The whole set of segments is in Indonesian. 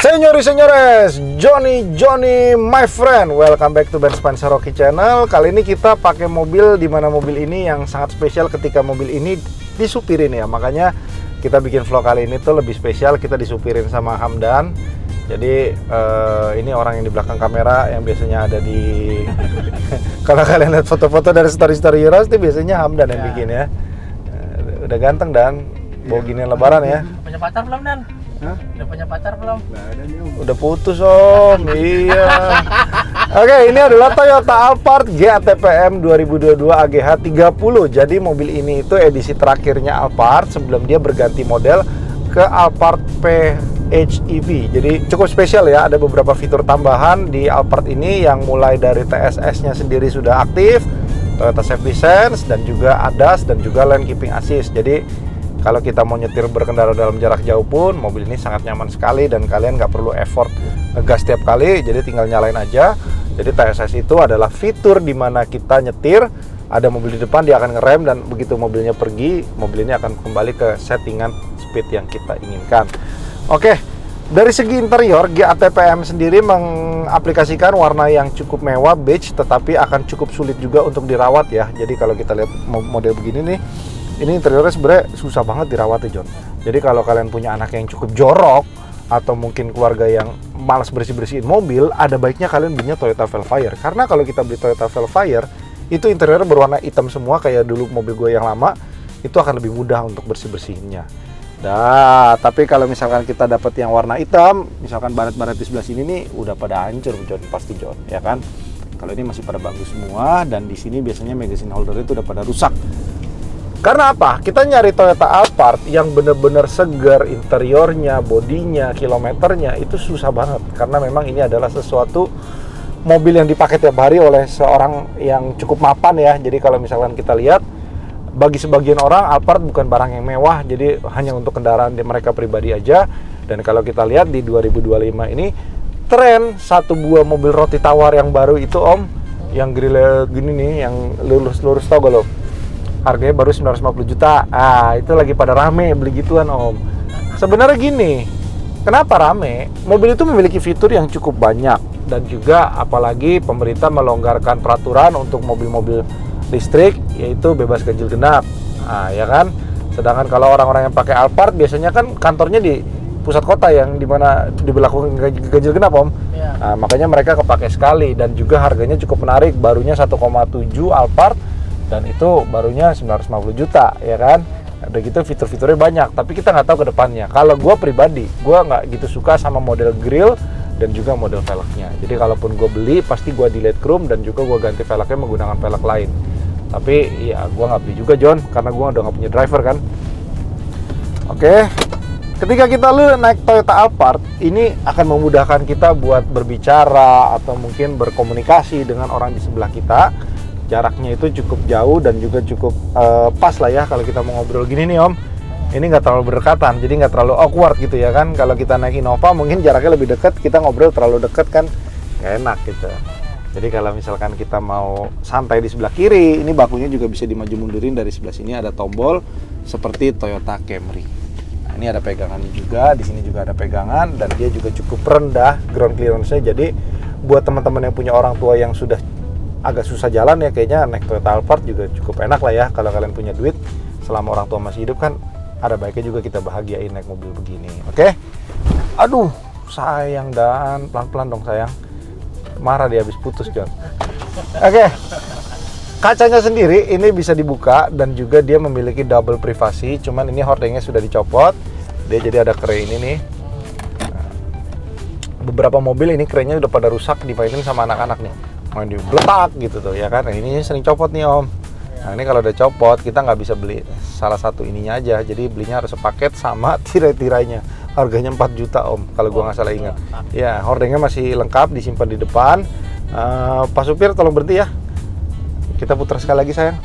Senyores, Johnny, my friend, welcome back to Ben Spencer Rocky Channel. Kali ini kita pakai mobil, dimana mobil ini yang sangat spesial ketika mobil ini disupirin ya. Makanya kita bikin vlog kali ini tuh lebih spesial, kita disupirin sama Hamdan. Jadi ini orang yang di belakang kamera yang biasanya ada di kalau kalian lihat foto-foto dari story Heroes itu biasanya Hamdan yang bikin ya. Udah ganteng Dan, bawa ginian lebaran ya. Punya pacar belum Dan? Hah? Udah punya pacar belum? Nggak ada nih Om. Udah putus Om, iya. Oke, ini adalah Toyota Alphard GATPM 2022 AGH 30. Jadi mobil ini itu edisi terakhirnya Alphard sebelum dia berganti model ke Alphard PHEV. Jadi cukup spesial ya, ada beberapa fitur tambahan di Alphard ini yang mulai dari TSS-nya sendiri sudah aktif, Toyota Safety Sense, dan juga ADAS dan juga Lane Keeping Assist. Jadi kalau kita mau nyetir berkendara dalam jarak jauh pun, mobil ini sangat nyaman sekali dan kalian nggak perlu effort ngegas setiap kali, jadi tinggal nyalain aja. Jadi TSS itu adalah fitur di mana kita nyetir, ada mobil di depan, dia akan ngerem, dan begitu mobilnya pergi, mobil ini akan kembali ke settingan speed yang kita inginkan. Oke, dari segi interior, GATPM sendiri mengaplikasikan warna yang cukup mewah, beige, tetapi akan cukup sulit juga untuk dirawat ya. Jadi kalau kita lihat model begini nih, ini interiornya sebenarnya susah banget dirawat ya John. Jadi kalau kalian punya anak yang cukup jorok atau mungkin keluarga yang malas bersih-bersihin mobil, ada baiknya kalian belinya Toyota Velfire. Karena kalau kita beli Toyota Velfire, itu interiornya berwarna hitam semua kayak dulu mobil gue yang lama, itu akan lebih mudah untuk bersih-bersihinnya. Nah, tapi kalau misalkan kita dapat yang warna hitam, misalkan baret-baret di sebelah sini nih udah pada hancur John, pasti John, ya kan? Kalau ini masih pada bagus semua, dan di sini biasanya magazine holder itu udah pada rusak. Karena apa? Kita nyari Toyota Alphard yang bener-bener segar, interiornya, bodinya, kilometernya itu susah banget. Karena memang ini adalah sesuatu mobil yang dipakai tiap hari oleh seorang yang cukup mapan ya. Jadi kalau misalkan kita lihat, bagi sebagian orang Alphard bukan barang yang mewah, jadi hanya untuk kendaraan mereka pribadi aja. Dan kalau kita lihat di 2025 ini, tren satu buah mobil roti tawar yang baru itu Om, yang grillnya gini nih, yang lurus-lurus, tau gak lo? Harganya baru 950 juta. Ah, itu lagi pada rame beli gituan Om. Sebenarnya gini, kenapa rame? Mobil itu memiliki fitur yang cukup banyak, dan juga apalagi pemerintah melonggarkan peraturan untuk mobil-mobil listrik, yaitu bebas ganjil genap. Ah, ya kan? Sedangkan kalau orang-orang yang pakai Alphard biasanya kan kantornya di pusat kota yang dimana diberlakukan ganjil genap Om. Ya. Nah, makanya mereka kepake sekali, dan juga harganya cukup menarik. Barunya 1,7 Alphard, dan itu barunya 950 juta ya kan. Udah gitu fitur-fiturnya banyak, tapi kita nggak tahu ke depannya. Kalau gue pribadi, gue nggak gitu suka sama model grill dan juga model velgnya. Jadi kalaupun gue beli, pasti gue delete chrome dan juga gue ganti velgnya menggunakan velg lain. Tapi ya gue nggak beli juga John, karena gue udah nggak punya driver kan. Oke, ketika kita naik Toyota Alphard, ini akan memudahkan kita buat berbicara atau mungkin berkomunikasi dengan orang di sebelah kita. Jaraknya itu cukup jauh dan juga cukup pas lah ya kalau kita mau ngobrol gini nih Om. Ini nggak terlalu berdekatan, jadi nggak terlalu awkward gitu ya kan. Kalau kita naik Innova mungkin jaraknya lebih dekat, kita ngobrol terlalu dekat kan nggak enak gitu. Jadi kalau misalkan kita mau santai di sebelah kiri, ini bakunya juga bisa dimaju mundurin. Dari sebelah sini ada tombol seperti Toyota Camry. Nah, ini ada pegangannya juga, di sini juga ada pegangan, dan dia juga cukup rendah ground clearance-nya. Jadi buat teman-teman yang punya orang tua yang sudah agak susah jalan ya, kayaknya naik Toyota Alphard juga cukup enak lah ya. Kalau kalian punya duit, selama orang tua masih hidup kan, ada baiknya juga kita bahagiain naik mobil begini. Oke? Aduh, sayang Dan, pelan-pelan dong sayang. Marah dia habis putus John. Oke. Kacanya sendiri ini bisa dibuka, dan juga dia memiliki double privasi. Cuman ini hordengnya sudah dicopot. Dia jadi ada kray ini nih. Beberapa mobil ini kraynya udah pada rusak, dimainin sama anak-anak nih. Main dibletak gitu tuh ya kan. Nah, ini sering copot nih Om. Nah, ini kalau udah copot kita nggak bisa beli salah satu ininya aja, jadi belinya harus sepaket sama tirai-tirainya. Harganya 4 juta Om kalau gua nggak salah ingat. Ya, hordengnya masih lengkap, disimpan di depan. Pak supir tolong berhenti ya, kita putar sekali lagi sayang.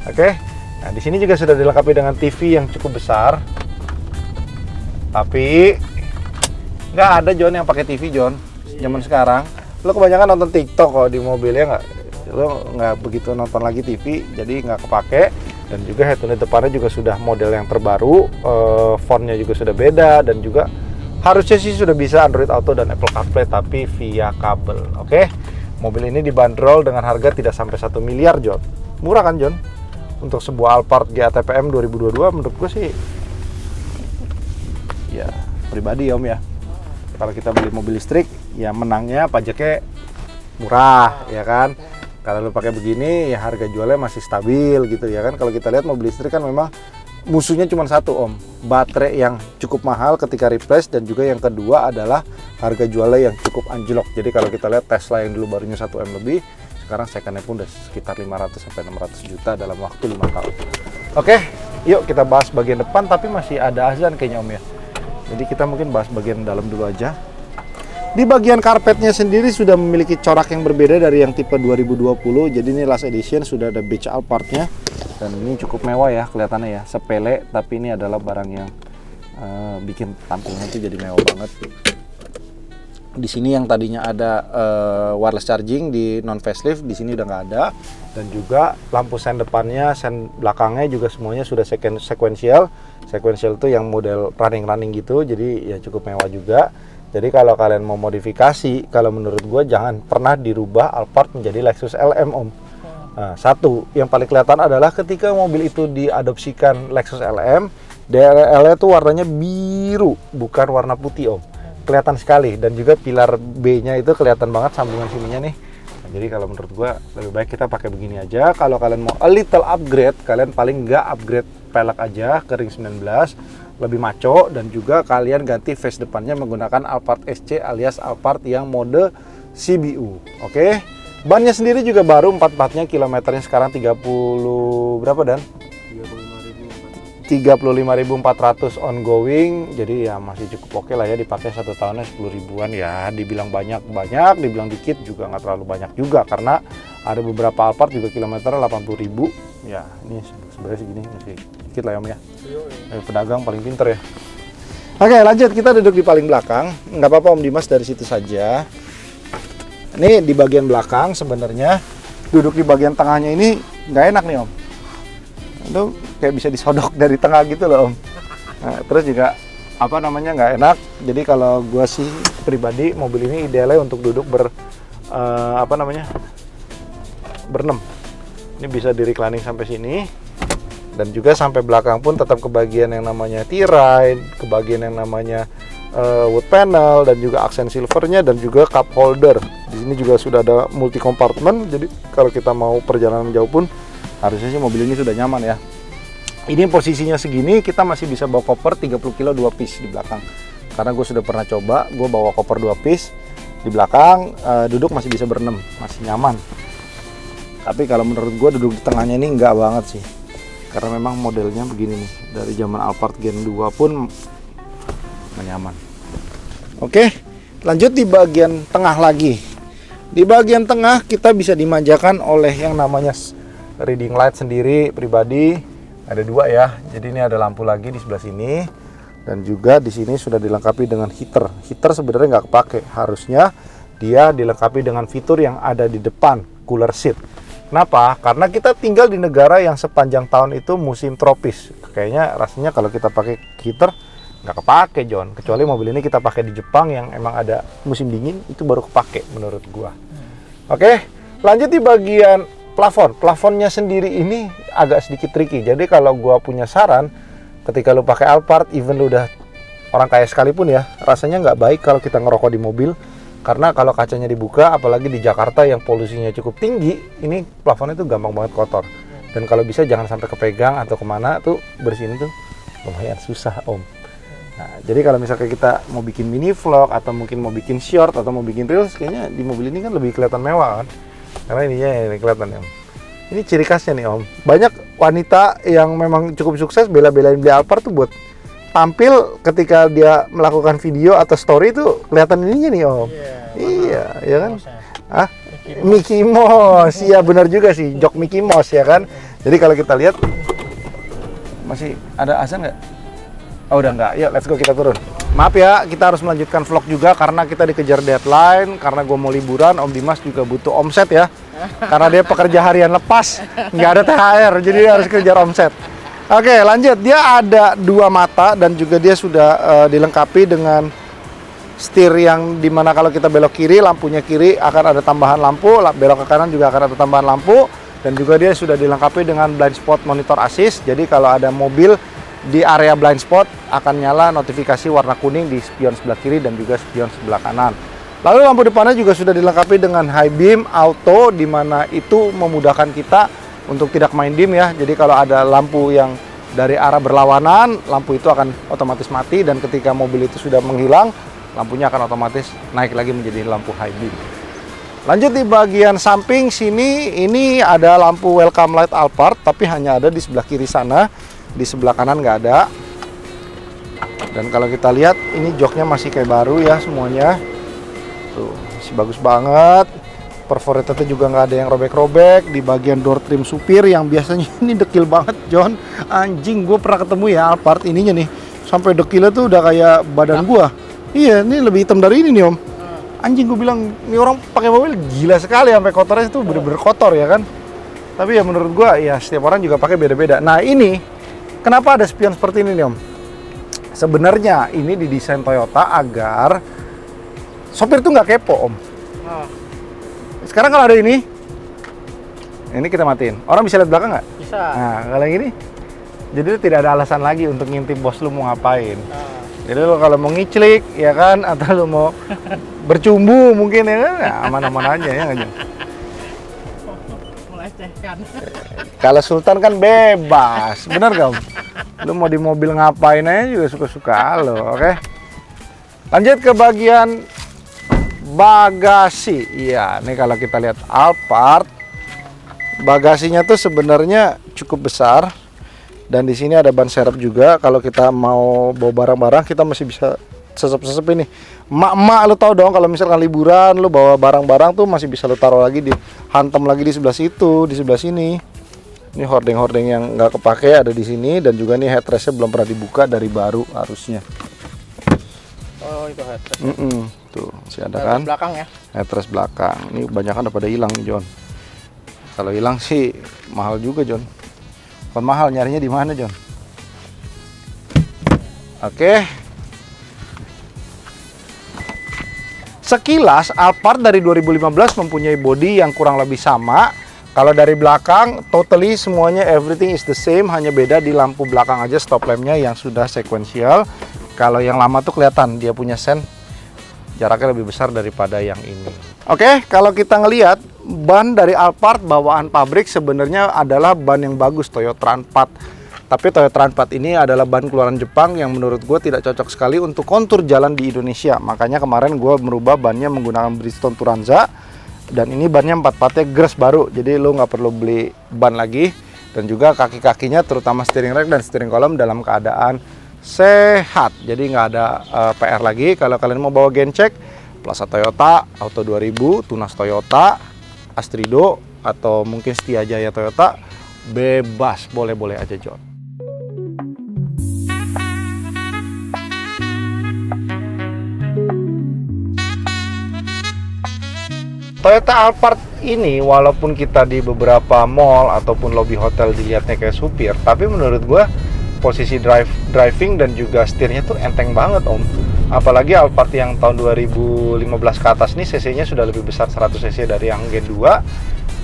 Oke. Nah, di sini juga sudah dilengkapi dengan TV yang cukup besar, tapi nggak ada John yang pakai TV John zaman sekarang. Lo kebanyakan nonton TikTok kalau di mobilnya, lo nggak begitu nonton lagi TV, jadi nggak kepake. Dan juga head unit depannya juga sudah model yang terbaru, fontnya juga sudah beda, dan juga Harusnya sih sudah bisa Android Auto dan Apple CarPlay tapi via kabel. Oke. Mobil ini dibanderol dengan harga tidak sampai 1 miliar, John. Murah kan, John? Untuk sebuah Alphard GATPM 2022 menurut gue sih ya pribadi Om ya. Kalau kita beli mobil listrik ya menangnya pajaknya murah ya kan. Kalau lu pakai begini ya harga jualnya masih stabil gitu ya kan. Kalau kita lihat mobil listrik kan memang musuhnya cuma satu Om, baterai yang cukup mahal ketika replace, dan juga yang kedua adalah harga jualnya yang cukup anjlok. Jadi kalau kita lihat Tesla yang dulu barunya 1M lebih, sekarang secondnya pun udah sekitar 500 sampai 600 juta dalam waktu 5 tahun. Oke, yuk kita bahas bagian depan, tapi masih ada azan kayaknya Om ya. Jadi kita mungkin bahas bagian dalam dulu aja. Di bagian karpetnya sendiri sudah memiliki corak yang berbeda dari yang tipe 2020. Jadi ini last edition, sudah ada beige Alphard-nya. Dan ini cukup mewah ya kelihatannya ya. Sepele, tapi ini adalah barang yang bikin tampilnya itu jadi mewah banget. Di sini yang tadinya ada wireless charging di non facelift, di sini udah nggak ada. Dan juga lampu sen depannya, sen belakangnya juga semuanya sudah sequential. Sequential itu yang model running gitu, jadi ya cukup mewah juga. Jadi kalau kalian mau modifikasi, kalau menurut gue jangan pernah dirubah Alphard menjadi Lexus LM Om. Nah, satu, yang paling kelihatan adalah ketika mobil itu diadopsikan Lexus LM, DRL-nya tuh warnanya biru, bukan warna putih Om. Kelihatan sekali, dan juga pilar B-nya itu kelihatan banget sambungan sininya nih. Nah, jadi kalau menurut gue lebih baik kita pakai begini aja. Kalau kalian mau a little upgrade, kalian paling nggak upgrade pelek aja ke ring 19. Lebih maco, dan juga kalian ganti face depannya menggunakan Alphard SC alias Alphard yang mode CBU. Oke. Bannya sendiri juga baru 44-nya, kilometernya sekarang 30 berapa Dan? 35.400 ongoing. Jadi ya masih cukup oke lah ya, dipakai 1 tahunnya 10 ribuan ya. Dibilang banyak, dibilang dikit juga nggak terlalu banyak juga, karena ada beberapa Alphard juga kilometernya 80.000. Ya, ini sebenarnya segini masih dikit lah ya Om ya. Pedagang paling pinter ya. Oke, lanjut, kita duduk di paling belakang. Nggak apa-apa Om Dimas, dari situ saja. Ini di bagian belakang sebenarnya. Duduk di bagian tengahnya ini nggak enak nih Om. Itu kayak bisa disodok dari tengah gitu loh Om. Nah, terus juga apa namanya nggak enak. Jadi kalau gua sih pribadi mobil ini idealnya untuk duduk berenam. Ini bisa di reclining sampai sini. Dan juga sampai belakang pun tetap ke bagian yang namanya T-Ride, ke bagian yang namanya wood panel, dan juga aksen silvernya, dan juga cup holder. Di sini juga sudah ada multi compartment, jadi kalau kita mau perjalanan jauh pun harusnya sih mobil ini sudah nyaman ya. Ini posisinya segini, kita masih bisa bawa koper 30 kilo 2 piece di belakang. Karena gue sudah pernah coba, gue bawa koper 2 piece di belakang, duduk masih bisa berenam, masih nyaman. Tapi kalau menurut gue duduk di tengahnya ini enggak banget sih. Karena memang modelnya begini nih, dari zaman Alphard Gen 2 pun nggak nyaman. Oke, lanjut di bagian tengah lagi. Di bagian tengah kita bisa dimanjakan oleh yang namanya reading light sendiri pribadi. Ada 2 ya, jadi ini ada lampu lagi di sebelah sini. Dan juga di sini sudah dilengkapi dengan heater. Heater sebenarnya nggak kepake, harusnya dia dilengkapi dengan fitur yang ada di depan, cooler seat. Kenapa? Karena kita tinggal di negara yang sepanjang tahun itu musim tropis. Kayaknya rasanya kalau kita pakai heater nggak kepake John. Kecuali mobil ini kita pakai di Jepang yang emang ada musim dingin, itu baru kepake menurut gua. Oke, lanjut di bagian plafon. Plafonnya sendiri ini agak sedikit tricky. Jadi kalau gua punya saran, ketika lu pakai Alphard, even lu udah orang kaya sekalipun ya, rasanya nggak baik kalau kita ngerokok di mobil. Karena kalau kacanya dibuka, apalagi di Jakarta yang polusinya cukup tinggi, ini plafonnya tuh gampang banget kotor. Dan kalau bisa jangan sampai kepegang atau kemana tuh bersihin tuh lumayan susah Om. Nah, jadi kalau misalnya kita mau bikin mini vlog atau mungkin mau bikin short atau mau bikin reels, kayaknya di mobil ini kan lebih kelihatan mewah kan. Karena ininya yang kelihatan ya Om. Ini ciri khasnya nih Om. Banyak wanita yang memang cukup sukses bela-belain beli Alphard tuh buat tampil ketika dia melakukan video atau story itu kelihatan ininya nih Om. Iya, ya kan? Ah, Mickey Mouse. Iya benar juga sih, jok Mickey Mouse ya kan. Jadi kalau kita lihat masih ada azan nggak? Oh udah nggak. Yuk let's go, kita turun. Maaf ya, kita harus melanjutkan vlog juga karena kita dikejar deadline. Karena gue mau liburan, Om Dimas juga butuh omset ya. Karena dia pekerja harian lepas, nggak ada THR, jadi dia harus kejar omset. Oke, lanjut. Dia ada 2 mata dan juga dia sudah dilengkapi dengan setir yang dimana kalau kita belok kiri, lampunya kiri akan ada tambahan lampu, belok ke kanan juga akan ada tambahan lampu, dan juga dia sudah dilengkapi dengan blind spot monitor assist. Jadi kalau ada mobil di area blind spot akan nyala notifikasi warna kuning di spion sebelah kiri dan juga spion sebelah kanan. Lalu lampu depannya juga sudah dilengkapi dengan high beam auto, di mana itu memudahkan kita untuk tidak main dim ya. Jadi kalau ada lampu yang dari arah berlawanan, lampu itu akan otomatis mati, dan ketika mobil itu sudah menghilang, lampunya akan otomatis naik lagi menjadi lampu high beam. Lanjut di bagian samping sini, ini ada lampu welcome light Alphard, tapi hanya ada di sebelah kiri sana, di sebelah kanan nggak ada. Dan kalau kita lihat, ini joknya masih kayak baru ya semuanya. Tuh, masih bagus banget. Perforatornya juga nggak ada yang robek-robek. Di bagian door trim supir yang biasanya ini dekil banget, John. Anjing, gue pernah ketemu ya Alphard ininya nih, sampai dekilnya tuh udah kayak badan gua. Iya, ini lebih hitam dari ini nih Om. Anjing, gue bilang, ini orang pakai mobil gila sekali, sampai kotornya itu bener-bener kotor ya kan. Tapi ya menurut gua, ya setiap orang juga pakai beda-beda. Nah ini, kenapa ada spion seperti ini nih Om? Sebenarnya ini didesain Toyota agar sopir tuh nggak kepo Om. Sekarang kalau ada ini kita matiin. Orang bisa lihat belakang nggak? Bisa. Nah, kalau yang ini, jadi lu tidak ada alasan lagi untuk ngintip bos lu mau ngapain. Jadi lu kalau mau ngiclik, ya kan, atau lu mau bercumbu mungkin ya kan, ya aman-aman aja ya nggak Jon? Melecehkan. Kalau Sultan kan bebas, bener gak Om? Lu mau di mobil ngapain aja juga suka-suka lo, oke? Lanjut ke bagian bagasi. Iya, nih kalau kita lihat Alphard, bagasinya tuh sebenarnya cukup besar, dan di sini ada ban serep juga. Kalau kita mau bawa barang-barang, kita masih bisa sesep-sesep ini. Emak-emak lu tau dong, kalau misalkan liburan lu bawa barang-barang tuh masih bisa lu taruh lagi, dihantam lagi di sebelah situ, di sebelah sini. Ini hording-hording yang nggak kepake ada di sini, dan juga nih headrestnya belum pernah dibuka, dari baru harusnya. Oh, itu headset. Tuh, masih ada kan? Belakang ya. Headrest belakang. Ini kebanyakan udah pada hilang nih, John. Kalau hilang sih mahal juga, John. Bukan mahal, nyarinya di mana, John? Oke. Sekilas Alphard dari 2015 mempunyai bodi yang kurang lebih sama. Kalau dari belakang, totally semuanya everything is the same, hanya beda di lampu belakang aja stop lampnya yang sudah sekuensial. Kalau yang lama tuh kelihatan dia punya sen jaraknya lebih besar daripada yang ini. Oke, kalau kita ngelihat ban dari Alphard bawaan pabrik sebenarnya adalah ban yang bagus, Toyotran 4. Tapi Toyotran 4 ini adalah ban keluaran Jepang yang menurut gue tidak cocok sekali untuk kontur jalan di Indonesia. Makanya kemarin gue merubah bannya menggunakan Bridgestone Turanza. Dan ini bannya 4 partnya gres baru, jadi lo nggak perlu beli ban lagi. Dan juga kaki-kakinya terutama steering rack dan steering column dalam keadaan sehat, jadi nggak ada PR lagi. Kalau kalian mau bawa gencek, Plaza Toyota, Auto 2000, Tunas Toyota, Astrido, atau mungkin Setia Jaya Toyota, bebas, boleh-boleh aja John. Toyota Alphard ini walaupun kita di beberapa mall ataupun lobby hotel dilihatnya kayak supir, tapi menurut gue posisi driving dan juga setirnya tuh enteng banget Om. Apalagi Alphard yang tahun 2015 ke atas nih cc-nya sudah lebih besar 100 cc dari yang Gen 2.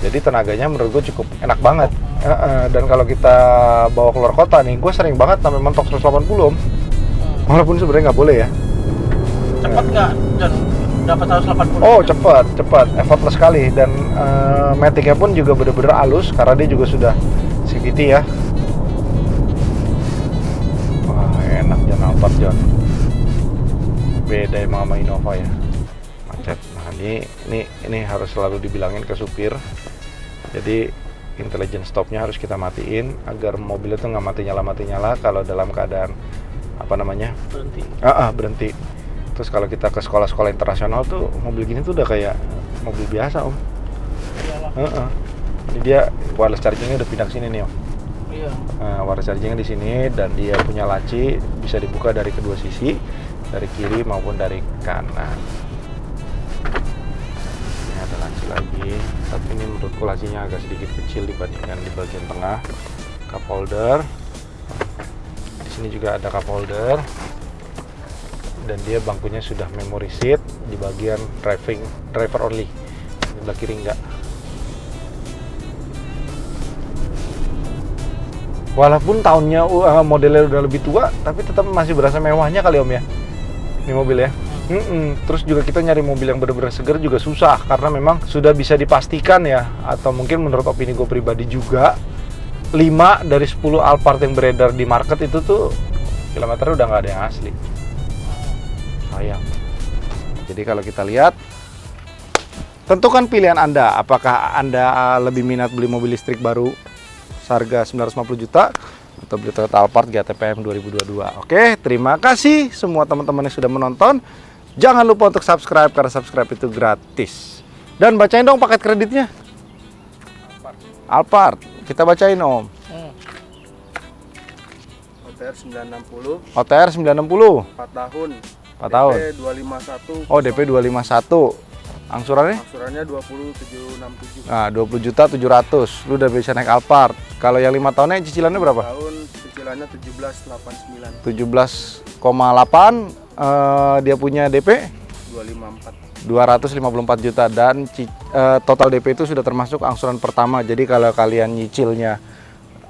Jadi tenaganya menurut gue cukup enak banget. Dan kalau kita bawa keluar kota nih, gue sering banget sampai mentok 180 Om. Walaupun sebenarnya nggak boleh ya. Cepet nggak John? Dapat 180? Oh cepat, effortless sekali. Dan matic-nya pun juga bener-bener halus karena dia juga sudah CVT ya. Enak John, Alphard John. Beda emang sama Innova ya, macet. Nah ini harus selalu dibilangin ke supir. Jadi intelligent stopnya harus kita matiin agar mobil itu nggak mati nyala kalau dalam keadaan apa namanya berhenti. Terus kalau kita ke sekolah-sekolah internasional tuh mobil gini tuh udah kayak mobil biasa Om. Ini dia wireless chargingnya udah pindah ke sini nih Om. Iya. Wireless chargingnya di sini, dan dia punya laci bisa dibuka dari kedua sisi, dari kiri maupun dari kanan. Ini ada laci lagi, tapi ini menurutku lacinya agak sedikit kecil dibandingkan di bagian tengah. Cup holder. Di sini juga ada cup holder. dan dia bangkunya sudah memory seat di bagian driver only. Sebelah kiri enggak. Walaupun tahunnya modelnya udah lebih tua, tapi tetap masih berasa mewahnya kali Om ya. Ini mobil ya. Terus juga kita nyari mobil yang benar-benar segar juga susah karena memang sudah bisa dipastikan ya, atau mungkin menurut opini gue pribadi juga 5 dari 10 Alphard yang beredar di market itu tuh kilometernya udah nggak ada yang asli. Sayang. Jadi kalau kita lihat, tentukan pilihan Anda. Apakah Anda lebih minat beli mobil listrik baru seharga 950 juta atau beli Toyota Alphard GTPM 2022. Oke, terima kasih semua teman-teman yang sudah menonton. Jangan lupa untuk subscribe karena subscribe itu gratis. Dan bacain dong paket kreditnya. Alphard. Kita bacain Om. OTR 960, OTR 960. 4 tahun. 4 tahun. DP 251. Oh, DP 251. Angsurannya? Angsurannya 20.767. Nah, 20.700.000. Lu udah bisa naik Alphard. Kalau yang 5 tahunnya cicilannya berapa? Tahun cicilannya 1789. 17,8. Dia punya DP 254. 254 juta dan total DP itu sudah termasuk angsuran pertama. Jadi kalau kalian nyicilnya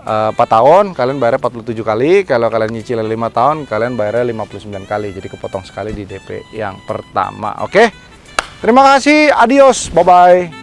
4 tahun, kalian bayarnya 47 kali. Kalau kalian nyicilnya 5 tahun, kalian bayarnya 59 kali. Jadi kepotong sekali di DP yang pertama. Oke? Terima kasih. Adios. Bye-bye.